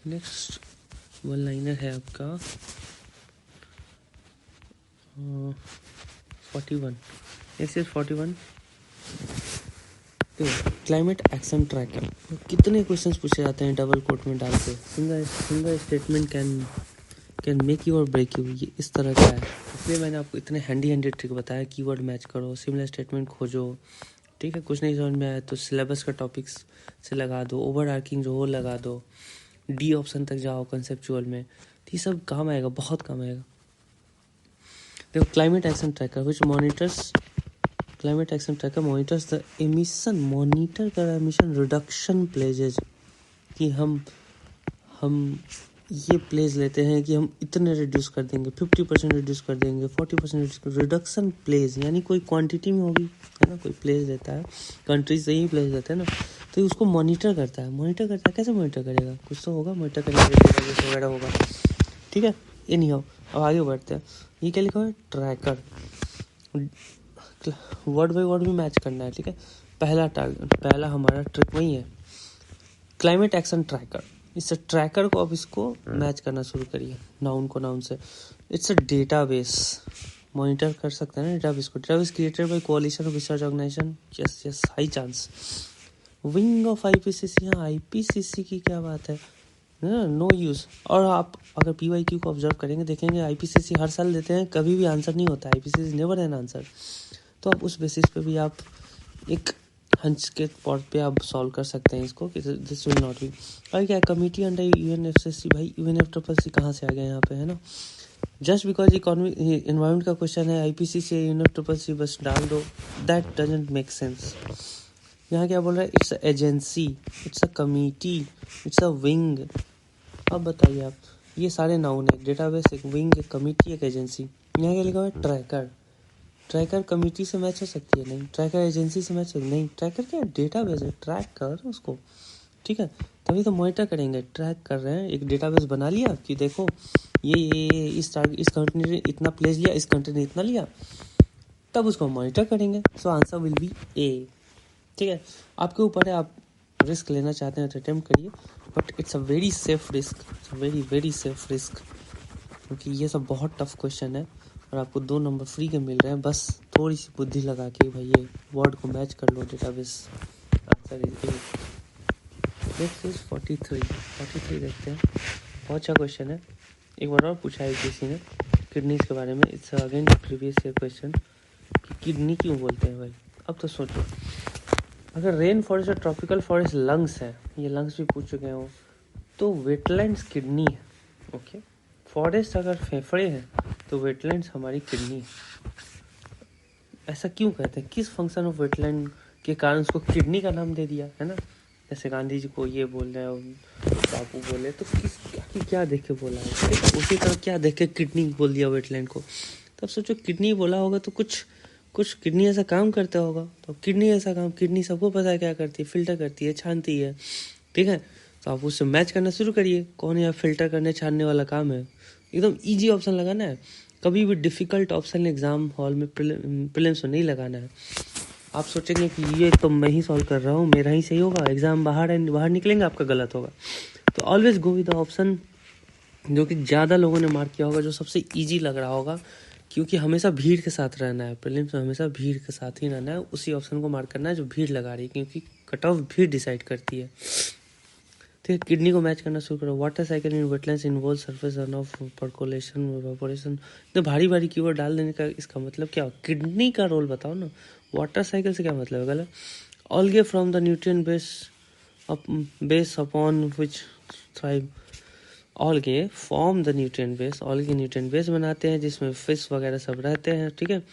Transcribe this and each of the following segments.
Next one liner है आपका 41। Exercise 41। देखो, क्लाइमेट एक्शन ट्रैकर कितने क्वेश्चंस पूछे जाते हैं डबल कोट में डाल के। Single statement can make you और ब्रेक यू, ये इस तरह का है। इसलिए मैंने आपको इतने हैंडी ट्रिक बताया। कीवर्ड मैच करो, सिमिलर स्टेटमेंट खोजो, ठीक है। कुछ नहीं समझ में आया तो सिलेबस का टॉपिक्स से लगा दो, ओवर आर्किंग जो हो लगा दो, डी ऑप्शन तक जाओ कंसेप्चुअल में, तो ये सब काम आएगा, बहुत काम आएगा। देखो, climate action tracker monitors the emission, monitor कर एमिशन रिडक्शन प्लेजेज, कि हम ये प्लेज लेते हैं कि हम इतने रिड्यूस कर देंगे, 50% रिड्यूस कर देंगे, 40% रिडक्शन प्लेज, यानी कोई क्वांटिटी में होगी, है ना। कोई प्लेज देता है, कंट्रीज से ही प्लेज देते हैं ना, तो उसको मॉनिटर करता है। कैसे मॉनिटर करेगा? कुछ तो होगा, मॉनिटर करने के लिए वगैरह होगा, ठीक है। ये नहीं हो। अब आगे बढ़ते हैं। ये क्या लिखा है? ट्रैकर। वर्ड बाई वर्ड भी मैच करना है, ठीक है। पहला हमारा ट्रिक वही है, क्लाइमेट एक्शन ट्रैकर। इस ट्रैकर को अब इसको मैच करना शुरू करिए, नाउन को नाउन से। इट्स अ डेटाबेस, मॉनिटर कर सकते हैं ना डेटाबेस को। Database created by coalition of research organization, yes high chance. Wing of IPCC, हाँ आईपीसीसी की क्या बात है, नो यूज़। और आप अगर पीवाईक्यू को ऑब्जर्व करेंगे, देखेंगे आईपीसीसी हर साल देते हैं, कभी भी आंसर नहीं होता है, आईपीसीसी नेवर एन आंसर। तो आप उस बेसिस पे भी आप एक हंच के तौर पे आप सॉल्व कर सकते हैं इसको, कि दिस विल नॉट बी। और क्या कमिटी अंडर यूएनएफसीसी, भाई यूएनएफसीसी कहाँ से आ गया यहाँ पे, है ना। जस्ट बिकॉज इकोनॉमी इन्वायरमेंट का क्वेश्चन है, आईपीसीसी यूएनएफसीसी बस डाल दो, दैट डजंट मेक सेंस। यहाँ क्या बोल रहा है? It's a agency, it's a committee, it's a wing. अब बताइए आप, ये सारे नाउन है, डेटाबेस, एक विंग, एक कमिटी, एक एजेंसी। यहाँ क्या लिखा हुआ है? ट्रैकर कमिटी से मैच हो सकती है? नहीं। ट्रैकर एजेंसी से मैच हो? नहीं। ट्रैकर क्या? डेटाबेस है, ट्रैक कर उसको, ठीक है। तभी तो मॉनिटर करेंगे, ट्रैक कर रहे हैं। एक डेटाबेस बना लिया कि देखो ये इस कंट्री ने इतना प्लेस लिया, इस कंट्री ने इतना लिया, तब उसको मॉनिटर करेंगे। सो आंसर विल बी ए, ठीक है। आपके ऊपर है, आप रिस्क लेना चाहते हैं तो अटेम्प्ट करिए, but it's a very safe risk, very safe risk, क्योंकि ये सब बहुत टफ क्वेश्चन है और आपको 2 नंबर फ्री के मिल रहे हैं। बस थोड़ी सी बुद्धि लगा के भाई ये वर्ड को मैच कर लो, database. Answer is A. Next is 43 देखते हैं। बहुत अच्छा क्वेश्चन है। एक बार और पूछा है किसी ने किडनीज के बारे में। It's again previous year question कि किडनी क्यों बोलते हैं भाई। अब तो सोचो, अगर रेन फॉरेस्ट और ट्रॉपिकल फॉरेस्ट लंग्स है, ये लंग्स भी पूछ चुके हो, तो वेटलैंड्स किडनी है, ओके। फॉरेस्ट अगर फेफड़े हैं तो वेटलैंड्स हमारी किडनी है। ऐसा क्यों कहते हैं? किस फंक्शन ऑफ वेटलैंड के कारण उसको किडनी का नाम दे दिया, है ना। जैसे गांधी जी को ये बोल रहे हैं, बापू बोले, तो क्या देख के बोला है? उसी तरह क्या देख के किडनी बोल दिया वेटलैंड को। तब सोचो, किडनी बोला होगा तो कुछ किडनी ऐसा काम करता होगा। तो किडनी ऐसा काम, किडनी सबको पता है क्या करती है, फिल्टर करती है, छानती है, ठीक है। तो आप उससे मैच करना शुरू करिए, कौन यहाँ फिल्टर करने छानने वाला काम है। एकदम इजी ऑप्शन लगाना है, कभी भी डिफ़िकल्ट ऑप्शन एग्ज़ाम हॉल में प्रीलिम्स में नहीं लगाना है। आप सोचेंगे कि ये तो मैं ही सॉल्व कर रहा हूँ, मेरा ही सही होगा, एग्ज़ाम बाहर निकलेंगे आपका गलत होगा। तो always go with the option जो कि ज़्यादा लोगों ने मार्क किया होगा, जो सबसे ईजी लग रहा होगा, क्योंकि हमेशा भीड़ के साथ रहना है, प्रीलिम्स में हमेशा भीड़ के साथ ही रहना है। उसी ऑप्शन को मार्क करना है जो भीड़ लगा रही है, क्योंकि कट ऑफ भीड़ डिसाइड करती है। ठीक है, किडनी को मैच करना शुरू करो। Water cycle in wetlands involve surface run of, percolation, evaporation. तो भारी कीवर्ड डाल देने का इसका मतलब क्या हो? किडनी का रोल बताओ ना। वाटर साइकिल से क्या मतलब है? गलत। Algae from the nutrient base upon which thrive. Algae form the nutrient base, algae nutrient base बनाते हैं जिसमें फिश वगैरह सब रहते हैं, ठीक है।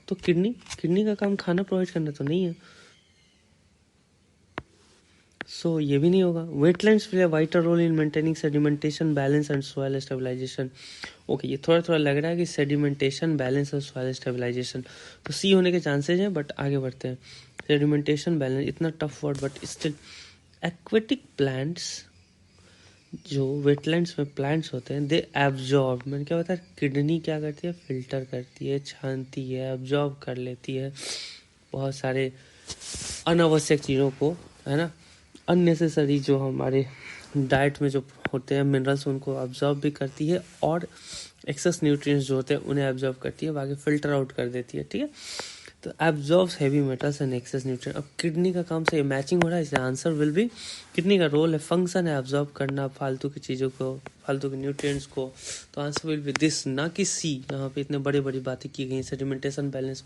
तो किडनी का काम खाना प्रोवाइड करना तो नहीं है, सो ये भी नहीं होगा। Wetlands play vital role in maintaining sedimentation, balance and soil stabilization. Okay, ये थोड़ा लग रहा है कि सेडिमेंटेशन, बैलेंस और सॉइल स्टेबलाइजेशन, तो सी होने के चांसेज हैं, बट आगे बढ़ते हैं। सेडिमेंटेशन, बैलेंस, इतना tough word, but still. Aquatic plants, जो वेटलैंड्स में प्लांट्स होते हैं, दे एब्जॉर्ब, मैंने क्या बताया, किडनी क्या करती है? फिल्टर करती है, छानती है, एब्जॉर्ब कर लेती है बहुत सारे अनावश्यक चीज़ों को, है ना। अननेसेसरी जो हमारे डाइट में जो होते हैं मिनरल्स उनको ऑब्जर्व भी करती है और एक्सेस न्यूट्रिएंट्स जो होते हैं उन्हें ऑब्जर्व करती है, बाकी फिल्टर आउट कर देती है, ठीक है। तो absorbs heavy metals and excess nutrient. अब किडनी का काम से ये मैचिंग हो रहा है, इसलिए आंसर विल बी किडनी का रोल है, फंक्शन है एब्जॉर्ब करना फालतू की चीज़ों को, फालतू के न्यूट्रिएंट्स को। तो आंसर विल बी दिस, ना कि सी। यहाँ पे इतने बड़ी बड़ी बातें की गई, सेडिमेंटेशन बैलेंस।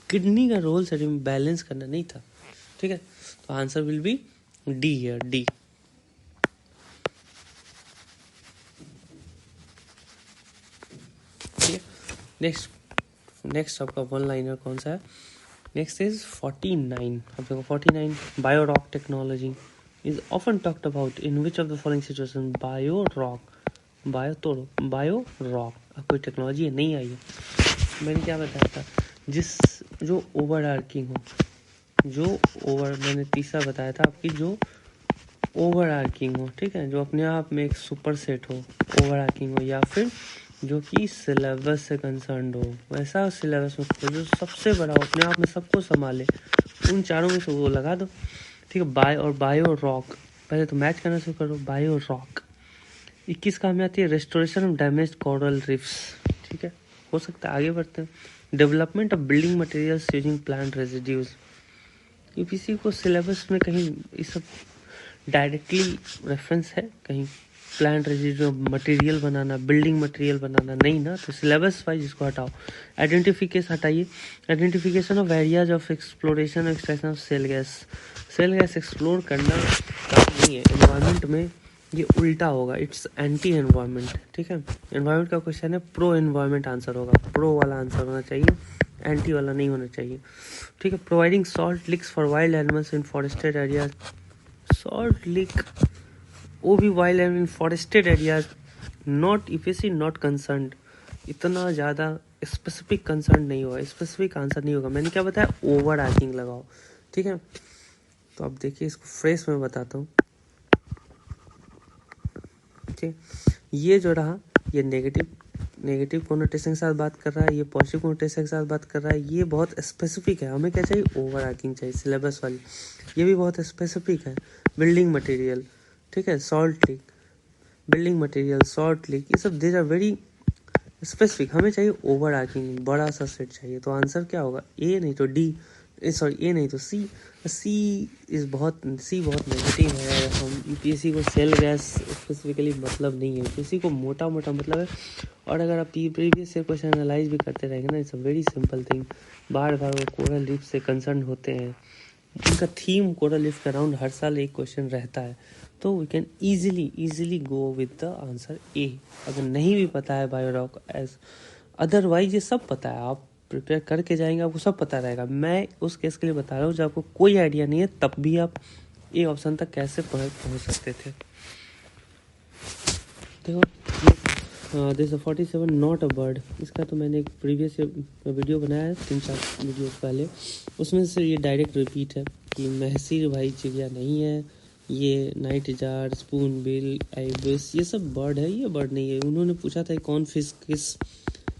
किडनी का रोल सेडिमेंट बैलेंस करना नहीं था, ठीक है। तो answer will B D here, D. ठीक है। नेक्स्ट आपका वन लाइनर कौन सा है? Next is 49। अब देखो 49, bio rock technology is often talked about in which of the following situation. Bio rock अब कोई टेक्नोलॉजी नहीं आई है। मैंने क्या बताया था, जो ओवर आर्किंग हो, मैंने तीसरा बताया था आपकी, जो ओवर आर्किंग हो, ठीक है, जो अपने आप में एक सुपर सेट हो, ओवर आर्किंग हो, या फिर जो कि सिलेबस से कंसर्न हो, वैसा सिलेबस में जो सबसे बड़ा हो, अपने आप में सबको संभाले, उन चारों में से वो लगा दो, ठीक है। बायो रॉक, पहले तो मैच करना शुरू करो। बायो रॉक 21 काम में आती है, restoration of damaged coral reefs, ठीक है, हो सकता है। आगे बढ़ते हैं, development of building materials using plant residues. UPSC को सिलेबस में कहीं ये सब डायरेक्टली रेफरेंस है, कहीं प्लांट रेजिड्यू मटेरियल बनाना, बिल्डिंग मटेरियल बनाना नहीं ना, तो सिलेबस वाइज इसको हटाओ। आइडेंटिफिकेशन हटाइए, identification of areas of exploration extraction of shale gas explore करना नहीं है एनवायरनमेंट में, ये उल्टा होगा, इट्स एंटी एनवायरनमेंट, ठीक है। एनवायरनमेंट का क्वेश्चन है, प्रो एनवायरनमेंट आंसर होगा, प्रो वाला आंसर होना चाहिए, एंटी वाला नहीं होना चाहिए, ठीक है। Providing salt licks for wild animals in forested areas, salt lick वो भी wild and in forested areas, not UPSC not concerned, इतना ज़्यादा स्पेसिफिक कंसर्न नहीं होगा, स्पेसिफिक आंसर नहीं होगा। मैंने क्या बताया, ओवर आर्किंग लगाओ, ठीक है। तो अब देखिए इसको फ्रेश में बताता हूँ, ठीक। ये जो रहा, ये नेगेटिव कोनोटेशन के साथ बात कर रहा है, ये पॉजिटिव कोनोटेशन के साथ बात कर रहा है, ये बहुत स्पेसिफिक है। हमें क्या चाहिए, ओवर आर्किंग चाहिए, सिलेबस वाली। ये भी बहुत स्पेसिफिक है, बिल्डिंग मटेरियल, ठीक है, सॉल्ट लिक, बिल्डिंग मटेरियल, सॉल्ट लिक, ये सब दीज आर वेरी स्पेसिफिक। हमें चाहिए ओवर आर्किंग, बड़ा सा सेट चाहिए। तो आंसर क्या होगा, ए नहीं तो डी, ए नहीं तो सी। सी बहुत नेगेटिव है। हम यूपीएससी को सेल गैस स्पेसिफिकली मतलब नहीं है, यूपीएससी को मोटा मतलब है। और अगर आप प्रीवियस ईयर क्वेश्चन एनालाइज भी करते रहेंगे ना, it's a very simple thing. बार वो कोरल रीफ से कंसर्न होते हैं, उनका थीम कोरल रीफ के अराउंड हर साल एक क्वेश्चन रहता है। तो we can easily go with the answer A. अगर नहीं भी पता है बायो रॉक एज, अदरवाइज ये सब पता है, आप प्रिपेयर करके जाएंगे, आपको सब पता रहेगा। मैं उस केस के लिए बता रहा हूँ जब आपको कोई आइडिया नहीं है, तब भी आप ए ऑप्शन तक कैसे पहुँच सकते थे। देखो दिस 47 नॉट अ बर्ड, इसका तो मैंने एक प्रीवियस वीडियो बनाया है 3-4 वीडियो पहले, उसमें से ये डायरेक्ट रिपीट है कि महसीर भाई चिड़िया नहीं है, ये night jar, spoon bill, ibis, ये सब बर्ड है, ये बर्ड नहीं है। उन्होंने पूछा था कौन फिश किस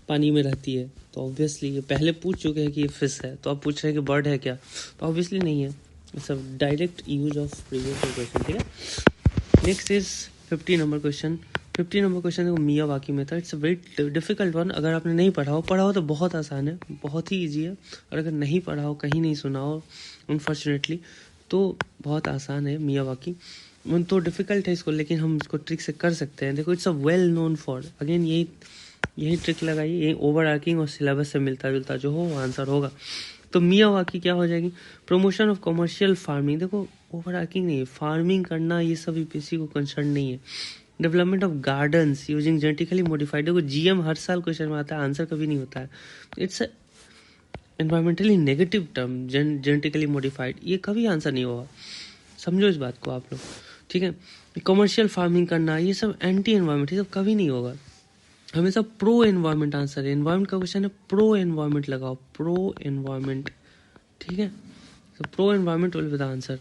पानी में रहती है, तो ऑब्वियसली ये पहले पूछ चुके हैं कि ये फिश है, तो अब पूछ रहे हैं कि बर्ड है क्या, तो ऑब्वियसली नहीं है। ये सब direct use of previous question, ठीक है। Next is 50 number question. 50 number question देखो, Miyawaki method, it's a very difficult one. अगर आपने नहीं पढ़ा हो तो बहुत आसान है, बहुत ही ईजी है। और अगर नहीं पढ़ा हो, कहीं नहीं सुना हो अनफॉर्चुनेटली, तो बहुत आसान है मियावाकी। तो डिफिकल्ट है इसको, लेकिन हम इसको ट्रिक से कर सकते हैं। देखो it's a well known for, again यही ट्रिक लगाइए, यही ओवर आर्किंग और सिलेबस से मिलता जुलता जो हो वो आंसर होगा। तो मियावाकी क्या हो जाएगी, प्रमोशन ऑफ कमर्शियल फार्मिंग। देखो ओवर आर्किंग नहीं है, फार्मिंग करना ये सब यूपीएससी को कंसर्न नहीं है। Development of gardens using genetically modified, देखो जीएम हर साल क्वेश्चन में आता है, आंसर कभी नहीं होता है। It's environmentally negative term, genetically modified, ये कभी आंसर नहीं होगा, समझो इस बात को आप लोग, ठीक है। कमर्शियल फार्मिंग करना, ये सब एंटी एनवायरमेंट, ये सब कभी नहीं होगा, हमेशा प्रो एनवायरमेंट आंसर है। एनवायरमेंट का क्वेश्चन है, प्रो एनवायरमेंट लगाओ, प्रो एनवायरमेंट, ठीक है। तो pro environment will be the answer.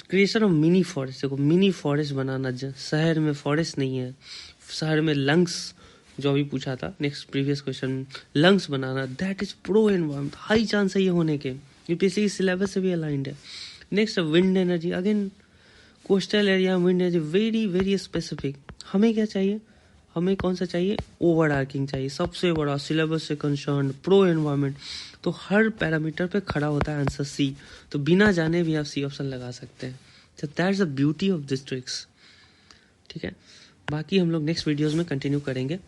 Creation of mini forest, देखो मिनी फॉरेस्ट बनाना, शहर में फॉरेस्ट नहीं है, शहर में लंग्स, जो अभी पूछा था next previous question, lungs banana, that is pro environment, high chance है ये होने के, यूपीएससी सिलेबस से भी अलाइंड है। Next wind energy, again coastal area wind as very very specific. हमें क्या चाहिए, हमें कौन सा चाहिए, ओवर आर्किंग चाहिए, सबसे बड़ा सिलेबस से कंसर्न, प्रो एनवायरमेंट। तो हर पैरामीटर पे खड़ा होता है आंसर सी, तो बिना जाने भी आप सी ऑप्शन लगा सकते हैं। तो that's the beauty of this tricks. ठीक है, बाकी हम लोग नेक्स्ट वीडियोस में कंटिन्यू करेंगे।